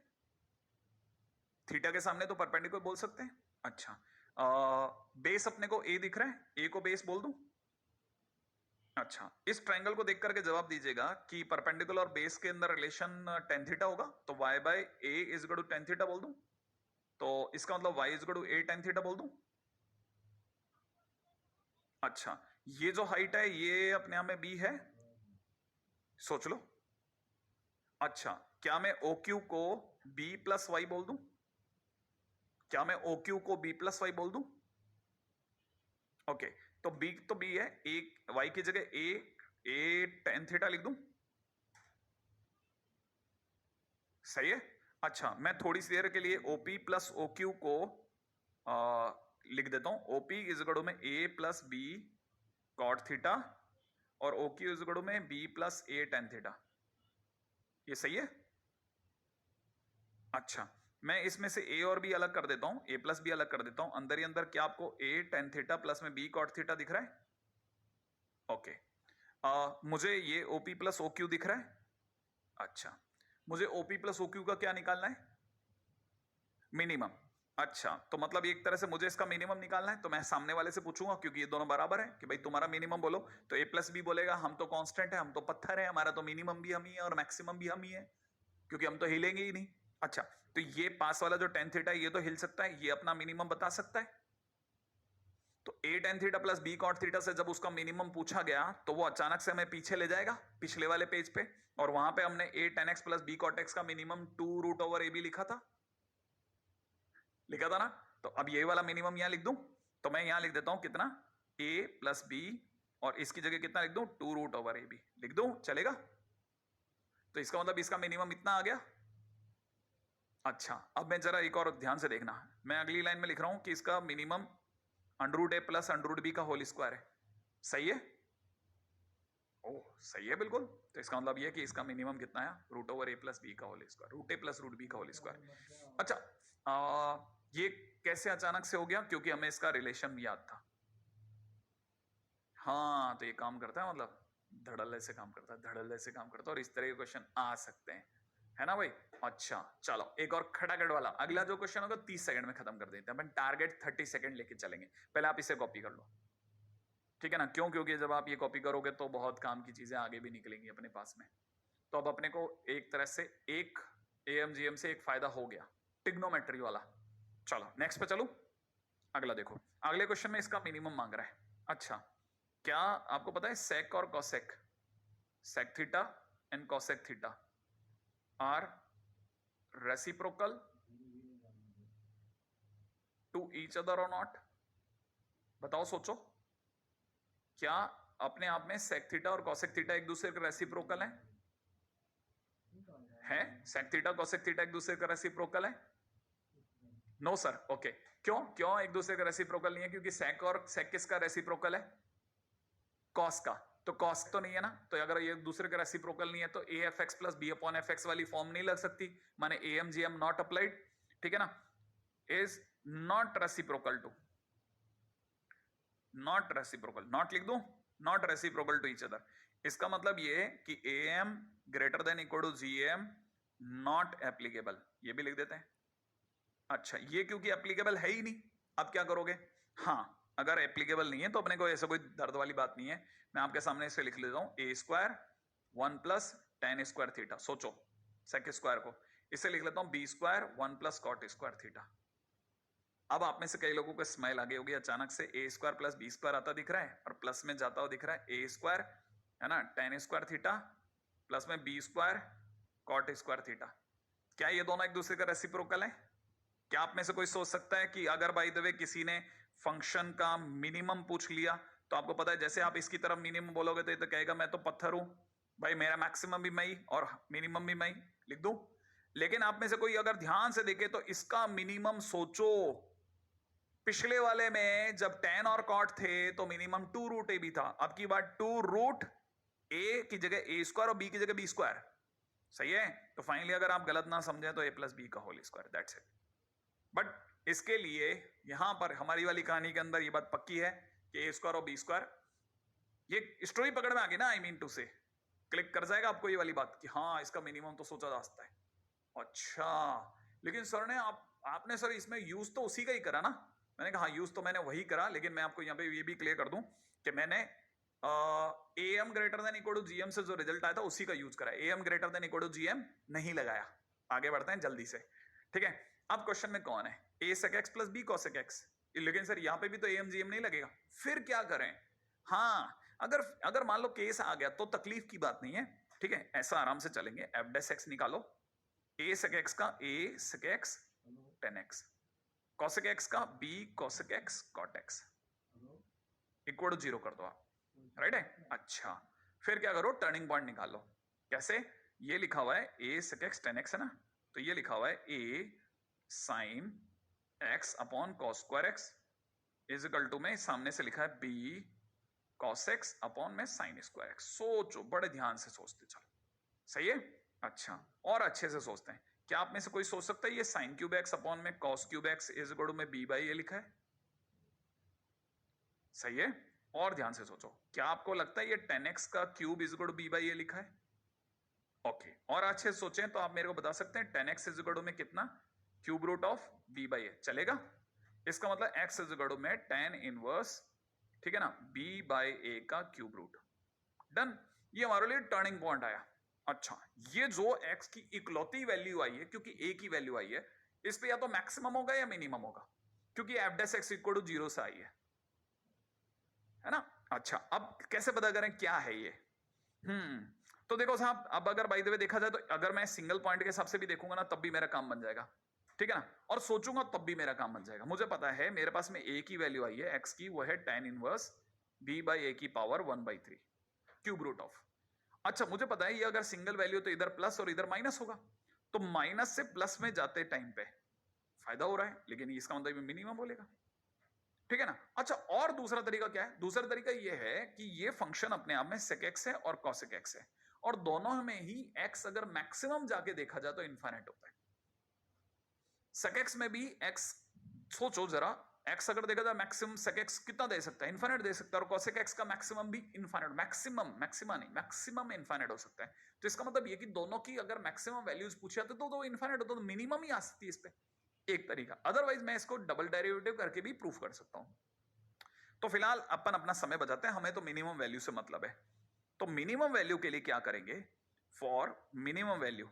थीटा के सामने तो परपेंडिकुलर बोल सकते हैं। अच्छा, बेस अपने को a दिख रहा है, a को बेस बोल दूं। अच्छा, इस ट्रायंगल को देख करके जवाब दीजिएगा कि परपेंडिकुलर और बेस के अंदर रिलेशन tan थीटा होगा, तो y by a is equal to tan theta बोल दूं, तो इसका मतलब y is equal to a tan theta बोल दूं। अच्छा, ये जो हाइट है ये अपने आप में b है, सोच लो। अच्छा, क्या मैं OQ को b प्लस वाई बोल दूं, क्या मैं OQ को b प्लस वाई बोल दूं। ओके, तो b तो b है, एक y की जगह a tan थीटा लिख दूं, सही है। अच्छा, मैं थोड़ी सी देर के लिए OP प्लस OQ को लिख देता हूं, OP इज इक्वल टू में a plus B cot theta और OQ इज इक्वल टू में b plus a tan theta, ये सही है। अच्छा, मैं इसमें से a और b अलग कर देता हूं, a प्लस बी अलग कर देता हूं, अंदर ही अंदर क्या आपको a tan थीटा प्लस में b कॉट थीटा दिख रहा है। ओके, मुझे ये OP प्लस OQ दिख रहा है। अच्छा, मुझे OP प्लस OQ का क्या निकालना है, मिनिमम। अच्छा, तो मतलब एक तरह से मुझे इसका मिनिमम निकालना है, तो मैं सामने वाले से पूछूंगा, क्योंकि ये दोनों बराबर है, कि भाई तुम्हारा मिनिमम बोलो, तो a प्लस बी बोलेगा हम तो कांस्टेंट है, हम तो पत्थर है, हमारा तो मिनिमम भी हम ही है और मैक्सिमम भी हम ही है, क्योंकि हम तो हिलेंगे ही नहीं। अच्छा, तो ये पास वाला जो tan थीटा है ये तो हिल सकता है, ये अपना मिनिमम बता सकता है। तो a tan theta plus b cot theta से जब उसका मिनिमम पूछा गया तो वो अचानक से हमें पीछे ले जाएगा पिछले वाले पेज पे, और वहां पे हमने a tan x plus b cot x का मिनिमम 2 रूट ओवर ab लिखा था ना। तो अब ये वाला मिनिमम यहां लिख दूं, तो मैं यहां लिख देता हूं कितना, a प्लस बी और इसकी जगह कितना लिख दूं, 2 रूट ओवर ab लिख दूं, चलेगा। तो इसका मतलब इसका मिनिमम इतना आ गया। अच्छा, अब मैं जरा एक और ध्यान से देखना, मैं अगली लाइन में लिख रहा हूं कि इसका मिनिमम अंडर रूट ए प्लस अंडर रूट बी का होल स्क्वायर है, सही है। ओह, सही है बिल्कुल। तो इसका मतलब ये है कि इसका मिनिमम कितना है, रूट ओवर ए प्लस बी का होल स्क्वायर, रूट ए प्लस रूट बी का होल स्क्वायर। अच्छा, ये कैसे अचानक से हो गया, क्योंकि हमें इसका रिलेशन याद था। हाँ, तो ये काम करता है, मतलब धड़ल्ले से काम करता है, धड़ल्ले से काम करता है, और इस तरह के क्वेश्चन आ सकते हैं, है ना भाई। अच्छा, चलो एक और खटाखट वाला अगला जो क्वेश्चन होगा 30 सेकंड में खत्म कर देते हैं, अपन टारगेट 30 सेकंड लेके चलेंगे। पहले आप इसे कॉपी कर लो, ठीक है ना, क्यों, क्योंकि जब आप ये कॉपी करोगे तो बहुत काम की चीजें आगे भी निकलेंगी अपने पास में। तो अब अपने को एक तरह से एक AMGM से एक फायदा हो गया, टिग्नोमेट्री वाला। चलो नेक्स्ट पे चलो, अगला देखो, अगले क्वेश्चन में इसका मिनिमम मांग रहा है। अच्छा, क्या आपको पता है सेक और cosec, sec theta and cosec theta are reciprocal to each other और नॉट, बताओ सोचो, क्या अपने आप में सेक थीटा और कॉसेक थीटा एक दूसरे के रेसिप्रोकल है सेक थीटा कॉसेक थीटा एक दूसरे का रेसिप्रोकल है। नो सर, ओके, क्यों, क्यों एक दूसरे का रेसिप्रोकल नहीं है, क्योंकि सेक और सेक किसका रेसिप्रोकल है, कॉस का, तो कॉस तो नहीं है ना, तो अगर ये दूसरे का रेसिप्रोकल नहीं है तो a F x plus B upon F x वाली फॉर्म नहीं लग सकती, माने AMGM नॉट अप्लाइड, ठीक है ना, is not reciprocal to, not reciprocal, not लिख दूं, not reciprocal to each other. इसका मतलब ये है कि AM greater than equal to GM not applicable, ये भी लिख देते हैं। अच्छा, ये क्योंकि एप्लीकेबल है ही नहीं, अब क्या करोगे, हाँ, अगर एप्लीकेबल नहीं है तो अपने को ऐसा कोई दर्द वाली बात नहीं है, मैं आपके सामने इसे लिख लेता हूं, a square 1 plus tan square theta, सोचो सेक स्क्वायर को, इसे लिख लेता हूं b square 1 plus cot square theta. अब आप में से कई लोगों को स्माइल आ गई होगी, अचानक से a square plus b square आता दिख रहा है और प्लस में जाता हुआ दिख रहा है a स्क्वायर, है ना, tan स्क्वायर थीटा प्लस में b square cot square theta. क्या ये दोनों एक दूसरे का रेसिप्रोकल है? क्या आप में से कोई सोच सकता है कि अगर बाय द वे किसी ने फंक्शन का मिनिमम पूछ लिया, तो आपको पता है जैसे आप इसकी तरफ मिनिमम बोलोगे तो ये तो कहेगा मैं तो पत्थर हूं भाई, मेरा मैक्सिमम भी मैं ही और मिनिमम भी मैं ही, लिख दूं। लेकिन आप में से कोई अगर ध्यान से देखे तो इसका मिनिमम सोचो, पिछले वाले में जब tan और cot थे तो मिनिमम 2 रूट ए भी था, अब की बार 2 रूट ए की जगह ए स्क्वायर और बी की जगह बी स्क्वायर, सही है। तो फाइनली अगर आप गलत ना समझे तो ए प्लस बी का whole square, that's it. But इसके लिए यहां पर हमारी वाली कहानी के अंदर ये बात पक्की है कि ए स्क्वायर और बी स्क्वायर, ये स्टोरी पकड़ में आ गई ना, आई मीन टू से क्लिक कर जाएगा आपको ये वाली बात कि हाँ इसका मिनिमम तो सोचा जा सकता है। अच्छा, लेकिन सर ने आपने सर इसमें यूज तो उसी का ही करा ना। मैंने कहा हाँ यूज तो मैंने वही करा, लेकिन मैं आपको यहाँ पे ये भी क्लियर कर दूं कि मैंने M greater than equal to GM से जो रिजल्ट आया था उसी का यूज करा है, M greater than equal to GM नहीं लगाया। आगे बढ़ते हैं जल्दी से, ठीक है। अब क्वेश्चन में कौन है, A sec X plus B cosec X, लेकिन सर यहाँ पे भी तो एम जीएम नहीं लगेगा, फिर क्या करें। हाँ, अगर मान लो केस आ गया तो तकलीफ की बात नहीं है, ठीक है, ऐसा आराम से चलेंगे। एफ डेस एक्स निकालो, ए सेक एक्स का A sec X tan X, cosec X का B cosec X cot X equal to 0 कर दो आप, राइट है। अच्छा, फिर क्या करो, टर्निंग पॉइंट निकालो। कैसे, ये लिखा हुआ है A sec X tan X है ना, तो ये लिखा हुआ है A sine X upon cos square X is equal to में सामने से लिखा है बी कॉस एक्स अपॉन में साइन स्क्वायर एक्स। सोचो, बड़े ध्यान से सोचते चलो, सही है। अच्छा, और अच्छे से सोचते हैं, क्या आप में से कोई सोच सकता है ये साइन क्यूब एक्स अपॉन में cos cube x is equal to में बी बाई ए लिखा है, सही है। और ध्यान से सोचो, क्या आपको लगता है ये 10x का cube is equal to B by ए लिखा है। ओके, और अच्छे से सोचें तो आप मेरे को बता सकते हैं 10x इज इक्वल टू में कितना, cube root of B by A, चलेगा। इसका मतलब x इज इक्वल टू में tan इनवर्स, ठीक है ना, b बाई ए का क्यूब रूट, डन। ये हमारे लिए टर्निंग पॉइंट आया। अच्छा, ये जो x की इकलौती वैल्यू आई है, क्योंकि a की वैल्यू आई है, इस पे या तो मैक्सिमम होगा या मिनिमम होगा, क्योंकि f dash x equal to 0 से आई है ना। अच्छा, अब कैसे पता करें क्या है ये, तो देखो साहब, अब अगर बाय द वे देखा जाए तो अगर मैं सिंगल पॉइंट के हिसाब से भी देखूंगा ना तब भी मेरा काम बन जाएगा, ठीक है ना, और सोचूंगा तब भी मेरा काम बन जाएगा। मुझे पता है मेरे पास में a की वैल्यू आई है x की, वो है tan इनवर्स b बाई ए की पावर 1/3 क्यूब रूट ऑफ। अच्छा, मुझे पता है ये अगर सिंगल वैल्यू तो इधर प्लस और इधर माइनस होगा, तो माइनस से प्लस में जाते टाइम पे फायदा हो रहा है, लेकिन इसका मतलब मिनिमम बोलेगा, ठीक है ना। अच्छा, और दूसरा तरीका क्या है, दूसरा तरीका ये है कि ये फंक्शन अपने आप में सेक एक्स है और कॉसेक एक्स है, और दोनों में ही x अगर मैक्सिमम जाके देखा जाए तो इनफाइनाइट होता है। सेक एक्स में भी x, सोचो जरा, x अगर देखा जाए मैक्सिमम सेक एक्स कितना दे सकता है, इनफाइनाइट दे सकता है, और कॉसेक एक्स का मैक्सिमम भी इनफाइनाइट, मैक्सिमम नहीं, मैक्सिमम इनफाइनाइट हो सकता है। तो इसका मतलब ये कि दोनों की अगर मैक्सिमम वैल्यूज पूछी जाती तो इनफाइनाइट होता, तो मिनिमम ही आ सकती है इस पे, एक तरीका। अदरवाइज मैं इसको डबल डेरिवेटिव करके भी प्रूफ कर सकता हूं। तो फिलहाल अपन अपना समय बचाते हैं, हमें तो मिनिमम वैल्यू से मतलब है। तो मिनिमम वैल्यू के लिए क्या करेंगे, फॉर मिनिमम वैल्यू,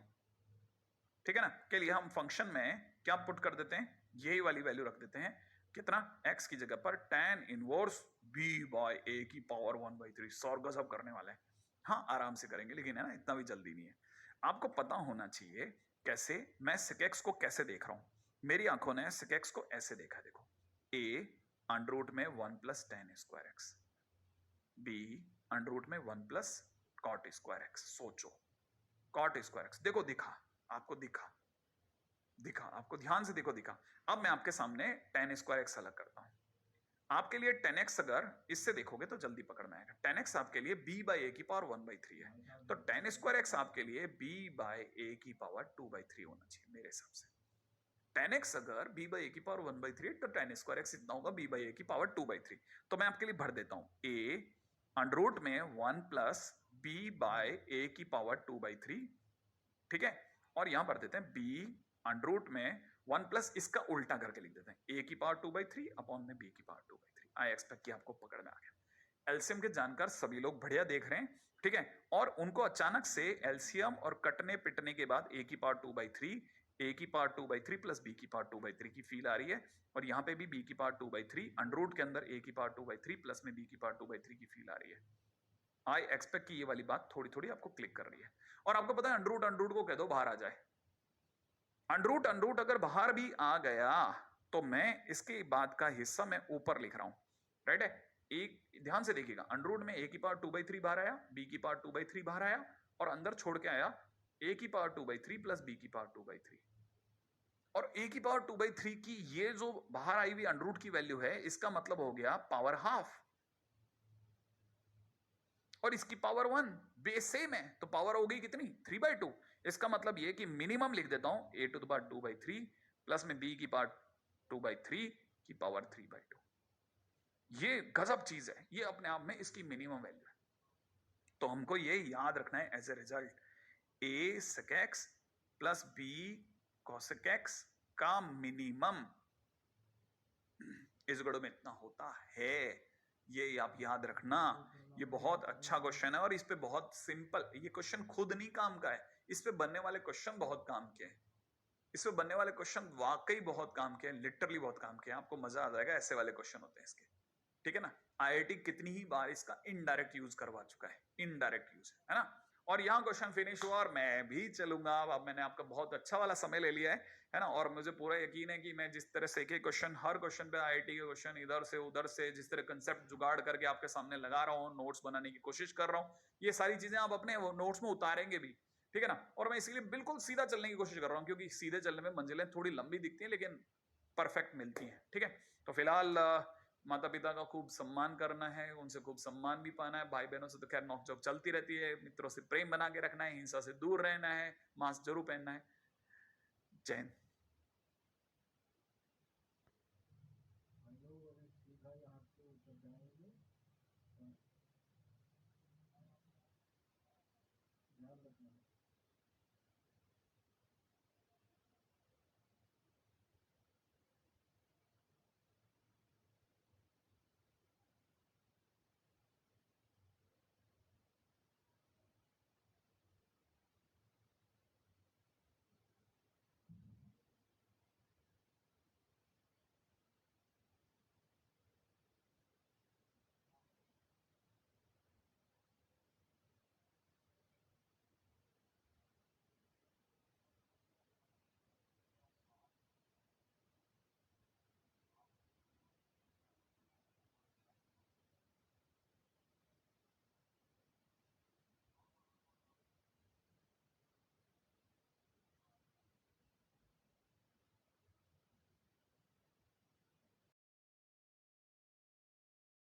ठीक है ना, के लिए हम फंक्शन में क्या पुट कर देते हैं, यही वाली वैल्यू रख देते हैं, कितना, x की जगह पर tan inverse b by a की पावर 1/3। सौ गजब करने वाला है। हाँ, आराम से करेंगे, लेकिन है ना, इतना भी जल्दी नहीं है। आपको पता होना चाहिए कैसे मैं sec x को कैसे देख रहा हूं। मेरी आंखों ने sec x को ऐसे देखा, देखो, a अंडर रूट में 1 plus tan square x, b under root में 1 प्लस cot स्क्वायर एक्स। सोचो, cot स्क्वायर एक्स, देखो दिखा, आपको दिखा, आपको ध्यान से देखो, दिखा। अब मैं आपके सामने tan स्क्वायर एक्स अलग करता हूं। आपके लिए 10x अगर इससे देखोगे तो जल्दी पकड़ में आएगा। 10x आपके लिए b बाई ए की पावर 1/3 है, तो tan स्क्वायर एक्स आपके लिए b बाई ए की पावर 2/3 होना चाहिए मेरे हिसाब से। 10x अगर b बाई ए की पावर 1/3 तो tan स्क्वायर एक्स इतना होगा b बाई ए की पावर 2/3। तो मैं आपके लिए भर देता हूं, a अंडर रूट में 1 प्लस b बाई ए की पावर 2/3, ठीक है, और यहां भर देते हैं b अंडर रूट में 1 प्लस इसका उल्टा करके लिख देते हैं a की पावर 2/3 अपॉन में b की पावर 2/3। आई एक्सपेक्ट कि आपको पकड़ में आ गया। एलसीएम के जानकार सभी लोग बढ़िया देख रहे हैं, ठीक है, और उनको अचानक से एलसीएम और कटने पिटने के बाद a की पावर 2/3, a की पावर 2/3 प्लस b की पावर 2/3 की फील आ रही है, और यहां पे भी b की पावर 2/3 अंडर रूट के अंदर a की पावर 2/3 प्लस में b की पावर 2/3 की फील आ रही है। आई एक्सपेक्ट कि ये वाली बात थोड़ी थोड़ी आपको क्लिक कर रही है। और आपको पता है अंडर रूट को कह दो बाहर आ जाए, अंडर रूट अगर बाहर भी आ गया तो मैं इसके बाद का हिस्सा मैं ऊपर लिख रहा हूं, राइट है। एक ध्यान से देखिएगा, अंडररूट में a की पावर 2/3 बाहर आया, b की पावर 2/3 बाहर आया, और अंदर छोड़ के आया a की पावर 2/3 प्लस b की पावर 2/3। और a की पावर 2/3 की ये जो बाहर आई हुई अंडररूट की वैल्यू है, इसका मतलब हो गया पावर हाफ, और इसकी पावर 1, बेस सेम है, तो पावर हो गई कितनी, 3/2। इसका मतलब ये कि मिनिमम लिख देता हूं a to the power 2/3 plus में b की पावर 2/3 की पावर 3/2। ये गजब चीज है, ये अपने आप में इसकी मिनिमम वैल्यू है। तो हमको ये याद रखना है as a result, a sec x plus b cosec x का मिनिमम इस गड़ो में इतना होता है। ये आप याद रखना, ये बहुत अच्छा क्वेश्चन है, और इस पे बहुत सिंपल, ये क्वेश्चन खुद नहीं काम का है, इस पे बनने वाले क्वेश्चन बहुत काम के हैं, इस पे बनने वाले क्वेश्चन वाकई बहुत काम के हैं, लिटरली बहुत काम के हैं। आपको मजा आ जाएगा, ऐसे वाले क्वेश्चन होते हैं इसके, ठीक है ना। आईआईटी कितनी ही बार इसका इनडायरेक्ट यूज करवा चुका है, इनडायरेक्ट यूज, है ना। और यहाँ क्वेश्चन फिनिश हुआ, और मैं भी चलूंगा। अब मैंने आपका बहुत अच्छा वाला समय ले लिया है ना, और मुझे पूरा यकीन है कि मैं जिस तरह से क्वेश्चन, हर क्वेश्चन पे आईआईटी के क्वेश्चन इधर से उधर से जिस तरह कंसेप्ट जुगाड़ करके आपके सामने लगा रहा हूँ, नोट्स बनाने की कोशिश कर रहा हूँ, ये सारी चीजें आप अपने नोट्स में उतारेंगे भी, ठीक है ना। और मैं इसलिए बिल्कुल सीधा चलने की कोशिश कर रहा हूँ, क्योंकि सीधे चलने में मंजिलें थोड़ी लंबी दिखती हैं, लेकिन परफेक्ट मिलती हैं, ठीक है। तो फिलहाल माता पिता का खूब सम्मान करना है, उनसे खूब सम्मान भी पाना है, भाई बहनों से तो खैर नोकझोंक चलती रहती है, मित्रों से प्रेम बना के रखना है, हिंसा से दूर रहना है, मास्क जरूर पहनना है। जय हिंद।